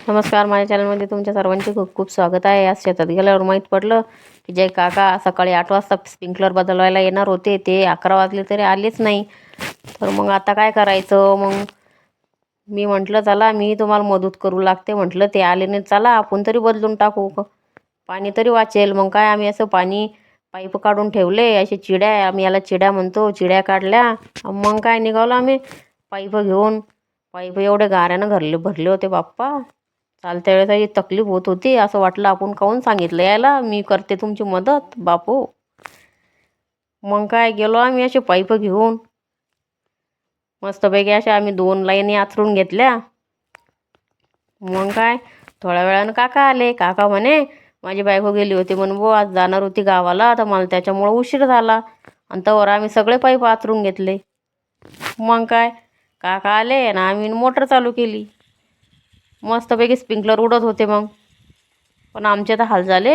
नमस्कार, माझ्या चॅनलमध्ये तुमच्या सर्वांचे खूप खूप स्वागत आहे. आज शेतात गेल्यावर माहीत पडलं की जय काका सकाळी 8 वाजता स्प्रिंकलर बदलवायला येणार होते, ते 11 वाजले तरी आलेच नाही. तर मग आता काय करायचं? मग मी म्हटलं चला मी तुम्हाला मदत करू लागते. म्हटलं ते आले नाही, चला आपण तरी बदलून टाकू, पाणी तरी वाचेल. मग काय आम्ही असं पाणी पाईप काढून ठेवले, असे चिड्या, आम्ही याला चिड्या म्हणतो, चिड्या काढल्या. मग काय निघालो आम्ही पाईप घेऊन. पाईप एवढे गाऱ्यानं भरले होते बाप्पा, चालत्या वेळेस तकलीफ होत होती. असं वाटलं आपण काहून सांगितलं यायला, मी करते तुमची मदत बापू. मग काय गेलो आम्ही असे पाईप घेऊन, मस्तपैकी अशा आम्ही 2 लाईनी आचरून घेतल्या. मग काय थोड्या वेळानं काका आले. काका म्हणे माझी बायको गेली होती म्हणून बुवा, आज जाणार होती गावाला, तर मला त्याच्यामुळं उशीर झाला. आणि तवर आम्ही सगळे पाईप आचरून घेतले. मग काय काका आले ना, आम्ही मोटर चालू केली. मस्तपैकी स्प्रिंकलर उडत होते. मग पण आमचे तर हाल झाले.